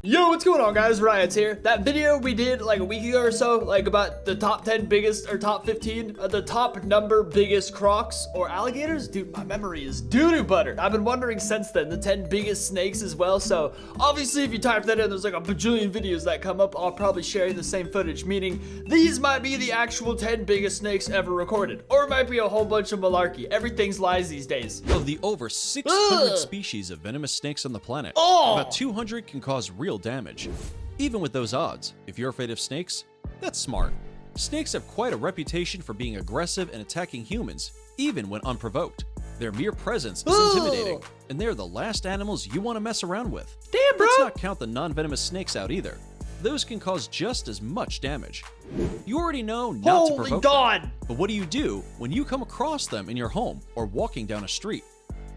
Yo, what's going on, guys? Riot here. That video we did like a week ago or so, like about the top 10 biggest or top 15, the top number biggest crocs or alligators. Dude, my memory is doo-doo buttered. I've been wondering since then, the 10 biggest snakes as well. So obviously if you type that in, there's like a bajillion videos that come up. I'll probably share the same footage, meaning these might be the actual 10 biggest snakes ever recorded. Or it might be a whole bunch of malarkey. Everything's lies these days. Of the over 600 species of venomous snakes on the planet, about 200 can cause real damage. Even with those odds, if you're afraid of snakes, that's smart. Snakes have quite a reputation for being aggressive and attacking humans, even when unprovoked. Their mere presence is intimidating, and they're the last animals you want to mess around with. Damn, bro! Let's not count the non-venomous snakes out either. Those can cause just as much damage. You already know not to provoke them, but what do you do when you come across them in your home or walking down a street?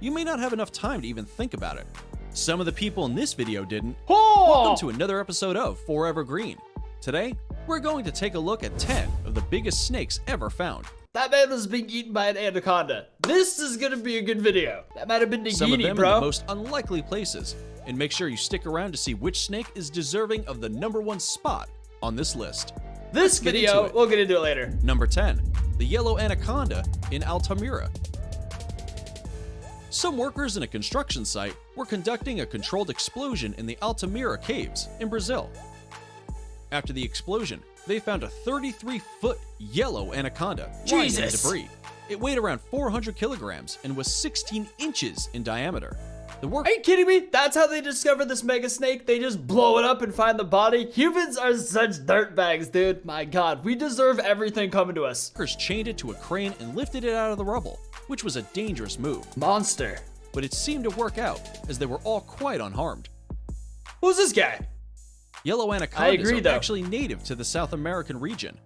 You may not have enough time to even think about it. Some of the people in this video didn't. Welcome to another episode of Forever Green. Today, we're going to take a look at 10 of the biggest snakes ever found. That man was being eaten by an anaconda. This is gonna be a good video. That might have been Nagini, Some of them bro. in the most unlikely places. And make sure you stick around to see which snake is deserving of the #1 spot on this list. This video, we'll get into it later. Number 10, the Yellow Anaconda in Altamira. Some workers in a construction site were conducting a controlled explosion in the Altamira caves in Brazil. After the explosion, they found a 33-foot yellow anaconda lying in debris. It weighed around 400 kilograms and was 16 inches in diameter. Are you kidding me? That's how they discover this mega snake? They just blow it up and find the body? Humans are such dirtbags, dude. My God, we deserve everything coming to us. Workers chained it to a crane and lifted it out of the rubble, which was a dangerous move. Monster. But it seemed to work out, as they were all quite unharmed. Who's this guy? Yellow anacondas are actually native to the South American region.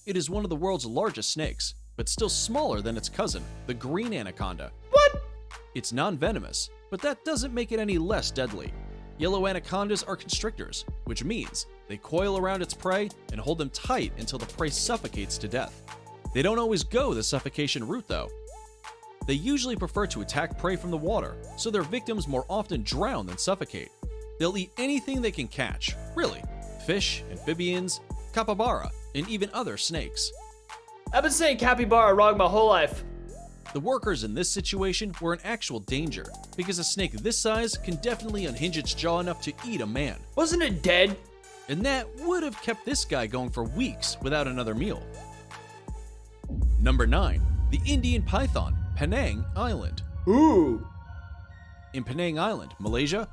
It is one of the world's largest snakes, but still smaller than its cousin, the green anaconda. What? It's non-venomous, but that doesn't make it any less deadly. Yellow anacondas are constrictors, which means they coil around its prey and hold them tight until the prey suffocates to death. They don't always go the suffocation route though. They usually prefer to attack prey from the water, so their victims more often drown than suffocate. They'll eat anything they can catch, really. Fish, amphibians, capybara, and even other snakes. I've been saying capybara wrong my whole life. The workers in this situation were in actual danger, because a snake this size can definitely unhinge its jaw enough to eat a man. Wasn't it dead? And that would have kept this guy going for weeks without another meal. Number 9, the Indian python, Penang Island. Ooh. In Penang Island, Malaysia,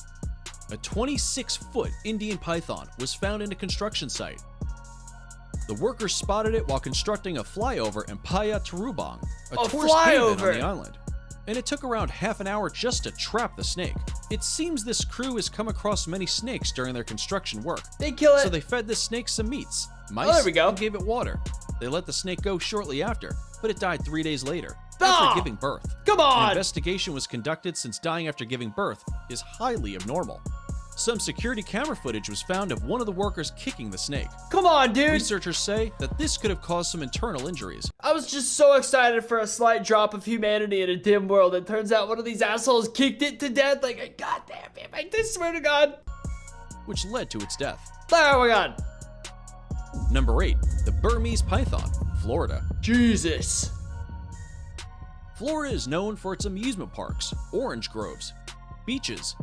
a 26-foot Indian python was found in a construction site. The workers spotted it while constructing a flyover in Paya Terubang, a tourist haven on the island. And it took around half an hour just to trap the snake. It seems this crew has come across many snakes during their construction work. They kill it. So they fed the snake some meats, mice, and gave it water. They let the snake go shortly after, but it died 3 days later, after giving birth. Come on! An investigation was conducted since dying after giving birth is highly abnormal. Some security camera footage was found of one of the workers kicking the snake. Come on, dude! Researchers say that this could have caused some internal injuries. I was just so excited for a slight drop of humanity in a dim world. It turns out one of these assholes kicked it to death. Like, goddamn it, I just swear to God. Which led to its death. Oh my God. Number 8, the Burmese Python, Florida. Jesus. Florida is known for its amusement parks, orange groves, beaches,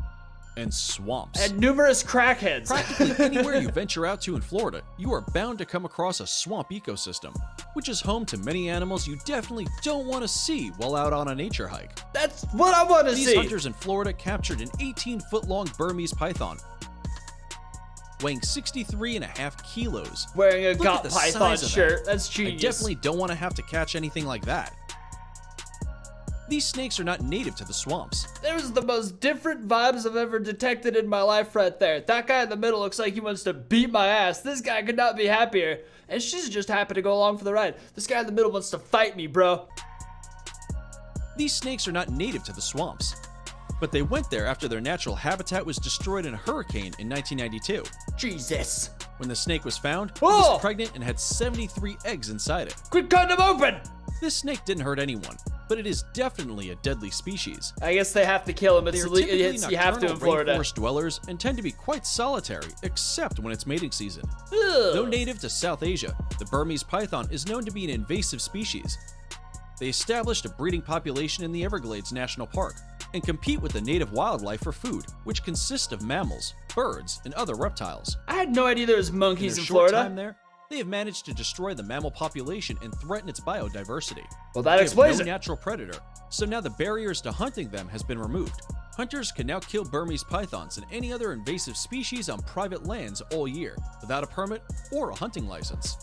and swamps. And numerous crackheads. Practically anywhere you venture out to in Florida, you are bound to come across a swamp ecosystem, which is home to many animals you definitely don't want to see while out on a nature hike. That's what I want to see. These hunters in Florida captured an 18-foot-long Burmese python, weighing 63.5 kilos. Wearing a Got Python shirt. That's genius. I definitely don't want to have to catch anything like that. These snakes are not native to the swamps. There's the most different vibes I've ever detected in my life right there. That guy in the middle looks like he wants to beat my ass. This guy could not be happier. And she's just happy to go along for the ride. This guy in the middle wants to fight me, bro. These snakes are not native to the swamps, but they went there after their natural habitat was destroyed in a hurricane in 1992. Jesus. When the snake was found, it was pregnant and had 73 eggs inside it. Quit cutting them open! This snake didn't hurt anyone, but it is definitely a deadly species. I guess they have to kill him. They are typically You have to in nocturnal Florida. rainforest dwellers and tend to be quite solitary, except when it's mating season. Ugh. Though native to South Asia, the Burmese python is known to be an invasive species. They established a breeding population in the Everglades National Park and compete with the native wildlife for food, which consists of mammals, birds, and other reptiles. I had no idea there was In monkeys their in short Florida. time there, they have managed to destroy the mammal population and threaten its biodiversity. Well, that They explains have no it. natural predator, so now the barriers to hunting them has been removed. Hunters can now kill Burmese pythons and any other invasive species on private lands all year, without a permit or a hunting license.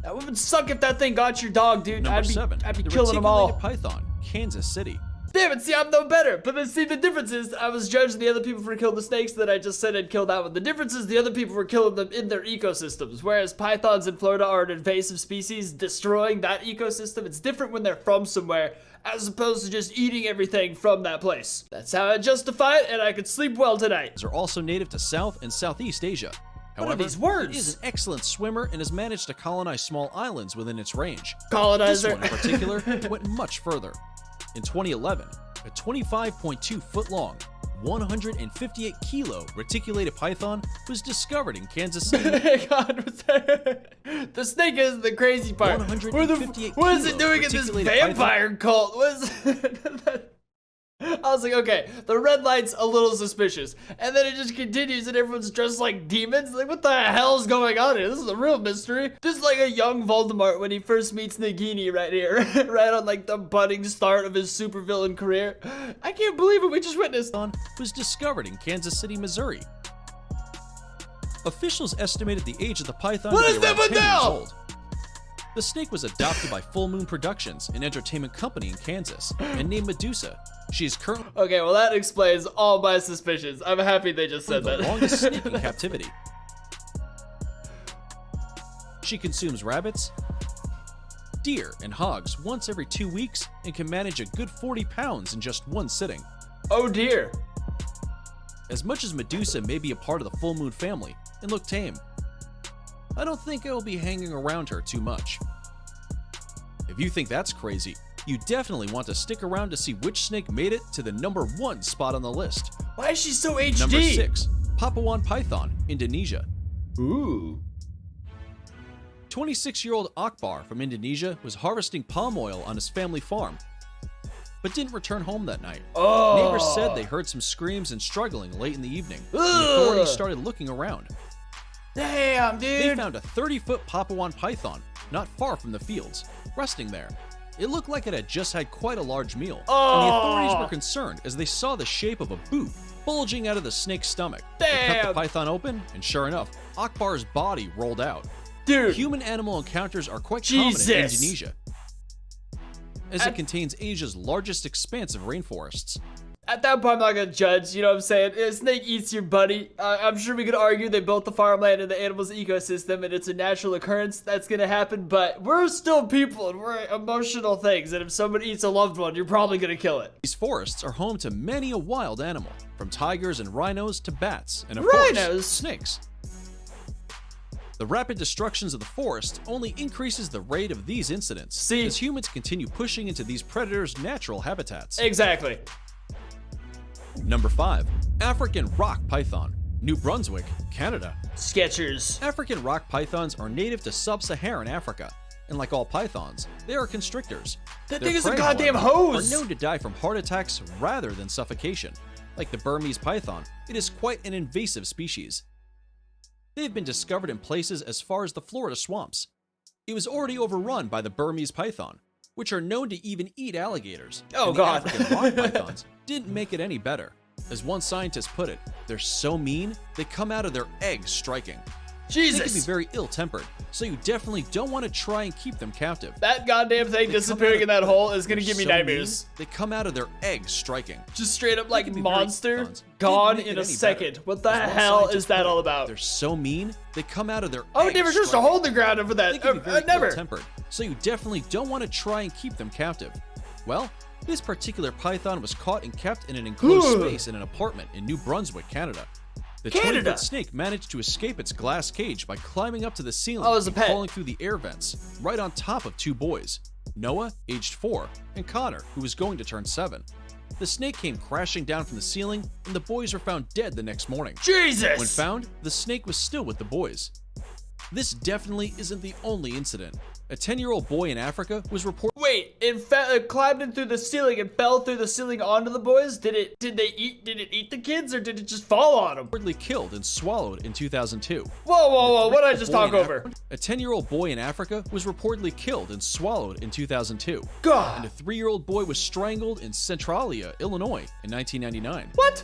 That would suck if that thing got your dog, dude. Number 7. I'd be the killing them all. reticulated python, Kansas City. Damn it, see, I'm no better. But then, see, the difference is I was judging the other people for killing the snakes that I just said I'd kill that one. The difference is the other people were killing them in their ecosystems, whereas pythons in Florida are an invasive species destroying that ecosystem. It's different when they're from somewhere as opposed to just eating everything from that place. That's how I justify it, and I could sleep well tonight. Are also native to South and Southeast Asia. What are However, these words? it is an excellent swimmer and has managed to colonize small islands within its range. This Colonizer. one in particular went much further. In 2011, a 25.2 foot long, 158 kilo reticulated python was discovered in Kansas City. God, what's that? The snake is the crazy part. 158 What is it kilo doing in this reticulated vampire cult? What is it? I was like, okay, the red light's a little suspicious. And then it just continues and everyone's dressed like demons. Like, what the hell is going on here? This is a real mystery. This is like a young Voldemort when he first meets Nagini right here. Right on like the budding start of his supervillain career. I can't believe it, we just witnessed. was discovered in Kansas City, Missouri. Officials estimated the age of the python What to is be around that 10 years now? old. The snake was adopted by Full Moon Productions, an entertainment company in Kansas, and named Medusa. She is currently Okay, well that explains all my suspicions. I'm happy they just said the that. longest snake in captivity. She consumes rabbits, deer, and hogs once every 2 weeks and can manage a good 40 pounds in just one sitting. Oh dear. As much as Medusa may be a part of the Full Moon family and look tame, I don't think I will be hanging around her too much. If you think that's crazy, you definitely want to stick around to see which snake made it to the #1 spot on the list. Why is she so HD? Number 6. Papawan Python, Indonesia. Ooh. 26-year-old Akbar from Indonesia was harvesting palm oil on his family farm, but didn't return home that night. Oh. Neighbors said they heard some screams and struggling late in the evening. The Ugh. authorities started looking around. Damn, They dude. found a 30-foot Papawan python not far from the fields, resting there. It looked like it had just had quite a large meal, and the authorities were concerned as they saw the shape of a boot bulging out of the snake's stomach. They cut Damn. the python open, and sure enough, Akbar's body rolled out. Dude. Human-animal encounters are quite common in Jesus. Indonesia, as it contains Asia's largest expanse of rainforests. At that point, I'm not gonna judge, you know what I'm saying? A snake eats your buddy. I'm sure we could argue they built the farmland and the animal's ecosystem and it's a natural occurrence that's gonna happen, but we're still people and we're emotional things, and if someone eats a loved one, you're probably gonna kill it. These forests are home to many a wild animal, from tigers and rhinos to bats, and of Rhinos? course, snakes. The rapid destructions of the forest only increases the rate of these incidents, See? as humans continue pushing into these predators' natural habitats. Exactly. Number 5. African Rock Python, New Brunswick, Canada. Sketchers. African rock pythons are native to sub-Saharan Africa, and like all pythons, they are constrictors. That Their thing is a prey, goddamn however, hose. are known to die from heart attacks rather than suffocation. Like the Burmese python, it is quite an invasive species. They have been discovered in places as far as the Florida swamps. It was already overrun by the Burmese python, which are known to even eat alligators. Oh, and God. The African rock pythons didn't make it any better. As one scientist put it, they're so mean, they come out of their eggs striking. They can be Jesus. very ill-tempered, so you definitely don't want to try and keep them captive. That goddamn thing disappearing in that hole is gonna give me So mean, nightmares. they come out of their eggs striking. Just straight up like can be very monster, pythons. gone Didn't make in it a any second. better. What the As one hell scientist is that put it, all about? They're so mean, they come out of their I would eggs never trust a striking. hold the ground over They that. can be very Never. ill-tempered, so you definitely don't want to try and keep them captive. Well, this particular python was caught and kept in an enclosed Ugh. space in an apartment in New Brunswick, Canada. The Canada? 20-foot snake managed to escape its glass cage by climbing up to the ceiling Oh, as a and pet. crawling through the air vents, right on top of 2 boys. Noah, aged 4, and Connor, who was going to turn 7. The snake came crashing down from the ceiling, and the boys were found dead the next morning. Jesus! When found, the snake was still with the boys. This definitely isn't the only incident. A 10-year-old boy in Africa was reported. Wait, it climbed in through the ceiling and fell through the ceiling onto the boys? Did it eat the kids, or did it just fall on them? Reportedly killed and swallowed in 2002. Whoa, what did I just talk over? A 10-year-old boy in Africa was reportedly killed and swallowed in 2002. God. And a 3-year-old boy was strangled in Centralia, Illinois in 1999. What?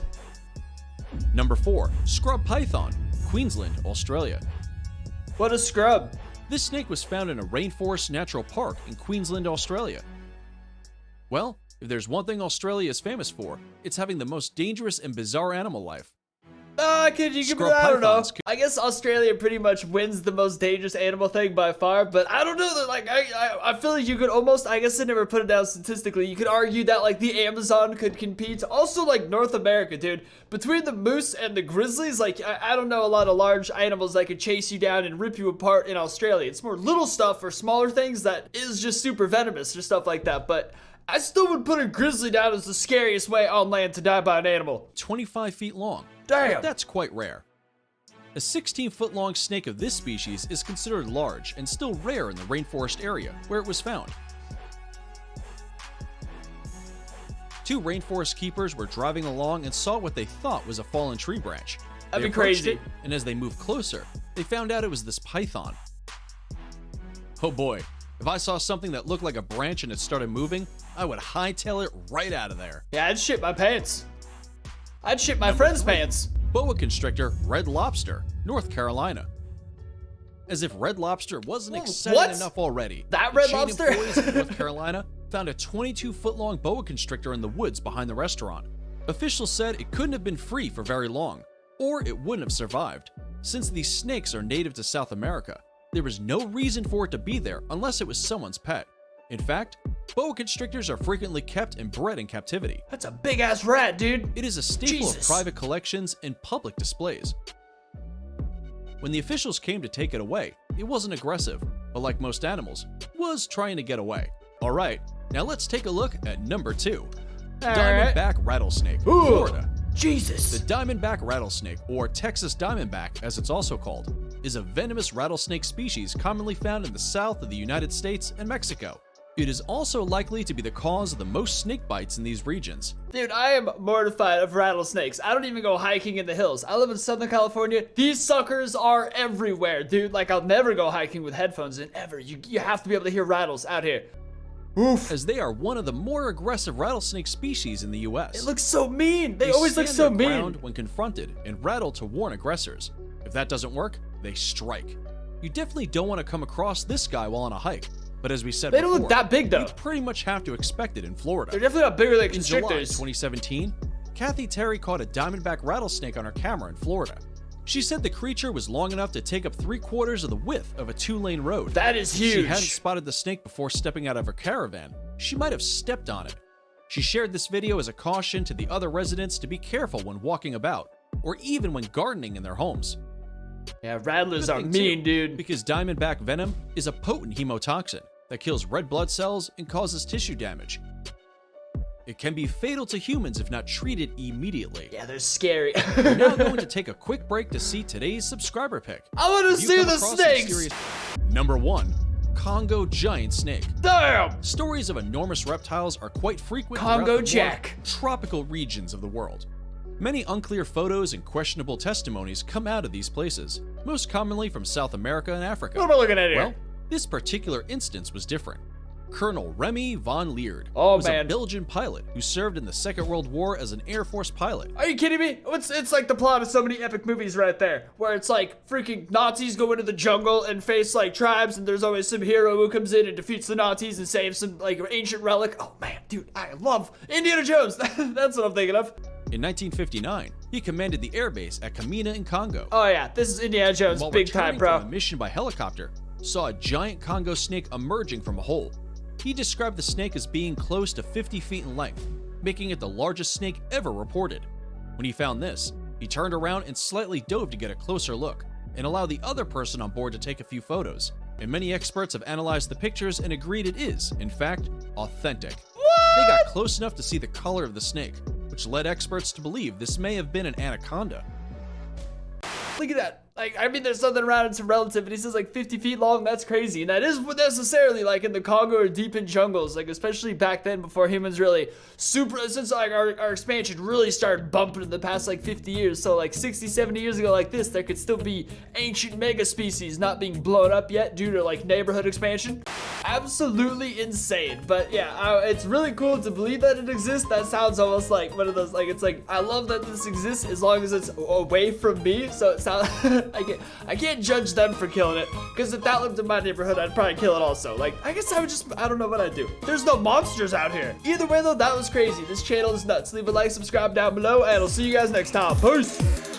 Number 4. Scrub Python, Queensland, Australia. What a scrub. This snake was found in a rainforest natural park in Queensland, Australia. Well, if there's one thing Australia is famous for, it's having the most dangerous and bizarre animal life. I don't know. pythons I guess Australia pretty much wins the most dangerous animal thing by far, but I don't know that, like, I feel like you could almost, I guess I never put it down statistically, you could argue that, like, the Amazon could compete. Also, like, North America, dude. Between the moose and the grizzlies, like, I don't know a lot of large animals that could chase you down and rip you apart in Australia. It's more little stuff or smaller things that is just super venomous or stuff like that, but I still would put a grizzly down as the scariest way on land to die by an animal. 25 feet long. Damn. But that's quite rare. A 16-foot-long snake of this species is considered large and still rare in the rainforest area where it was found. 2 rainforest keepers were driving along and saw what they thought was a fallen tree branch. That'd They be approached crazy. it, and as they moved closer, they found out it was this python. Oh boy, if I saw something that looked like a branch and it started moving, I would hightail it right out of there. Yeah, I'd shit my pants. I'd shit my friend's pants. Boa Constrictor, Red Lobster, North Carolina. As if Red Lobster wasn't Whoa, exciting what? enough already, That the Red chain Lobster? employees of North Carolina found a 22-foot-long boa constrictor in the woods behind the restaurant. Officials said it couldn't have been free for very long, or it wouldn't have survived. Since these snakes are native to South America, there was no reason for it to be there unless it was someone's pet. In fact, boa constrictors are frequently kept and bred in captivity. That's a big ass rat, dude. It is a staple of Jesus. private collections and public displays. When the officials came to take it away, it wasn't aggressive, but like most animals, was trying to get away. Alright, now let's take a look at number 2. Alright. Diamondback rattlesnake, Ooh. Florida. Jesus. The diamondback rattlesnake, or Texas diamondback as it's also called, is a venomous rattlesnake species commonly found in the south of the United States and Mexico. It is also likely to be the cause of the most snake bites in these regions. Dude, I am mortified of rattlesnakes. I don't even go hiking in the hills. I live in Southern California. These suckers are everywhere, dude. Like, I'll never go hiking with headphones in, ever. You have to be able to hear rattles out here. Oof. As they are one of the more aggressive rattlesnake species in the US. It looks so mean. They always look stand so their mean. ground when confronted and rattle to warn aggressors. If that doesn't work, they strike. You definitely don't want to come across this guy while on a hike. But as we said They before, don't look that big, though. you pretty much have to expect it in Florida. They're definitely not bigger than In July constrictors. 2017, Kathy Terry caught a diamondback rattlesnake on her camera in Florida. She said the creature was long enough to take up 3/4 of the width of a 2-lane road. That is huge. She hadn't spotted the snake before stepping out of her caravan. She might have stepped on it. She shared this video as a caution to the other residents to be careful when walking about, or even when gardening in their homes. Yeah, rattlers Good are thing, mean, too, dude. Because diamondback venom is a potent hemotoxin that kills red blood cells and causes tissue damage. It can be fatal to humans if not treated immediately. Yeah, they're scary. We're now going to take a quick break to see today's subscriber pick. I want to If you see come the across some snakes. serious- Number 1. Congo giant snake. Damn. Stories of enormous reptiles are quite frequent Congo throughout the Jack. warm, tropical regions of the world. Many unclear photos and questionable testimonies come out of these places, most commonly from South America and Africa. What am I looking at here? Well, this particular instance was different. Colonel Remy von Leerd Oh, was man. a Belgian pilot who served in the Second World War as an Air Force pilot. Are you kidding me? It's like the plot of so many epic movies right there, where it's like freaking Nazis go into the jungle and face like tribes, and there's always some hero who comes in and defeats the Nazis and saves some like ancient relic. Oh man, dude, I love Indiana Jones. That's what I'm thinking of. In 1959, he commanded the airbase at Kamina in Congo. Oh yeah, this is Indiana Jones, While big returning time, bro. from a mission by helicopter, saw a giant Congo snake emerging from a hole. He described the snake as being close to 50 feet in length, making it the largest snake ever reported. When he found this, he turned around and slightly dove to get a closer look, and allow the other person on board to take a few photos. and many experts have analyzed the pictures and agreed it is, in fact, authentic. What? They got close enough to see the color of the snake, which led experts to believe this may have been an anaconda. Look at that. Like, I mean, there's something around it's relative, but he says like 50 feet long. That's crazy. And that is necessarily like in the Congo or deep in jungles, like especially back then before humans really since like our expansion really started bumping in the past like 50 years. So like 60, 70 years ago like this, there could still be ancient mega species not being blown up yet due to like neighborhood expansion. Absolutely insane. But yeah, it's really cool to believe that it exists. That sounds almost like one of those, like, it's like, I love that this exists as long as it's away from me. So it sounds, I can't judge them for killing it, because if that lived in my neighborhood, I'd probably kill it also. Like, I guess I would just, I don't know what I'd do. There's no monsters out here. Either way though, that was crazy. This channel is nuts. Leave a like, subscribe down below, and I'll see you guys next time. Peace.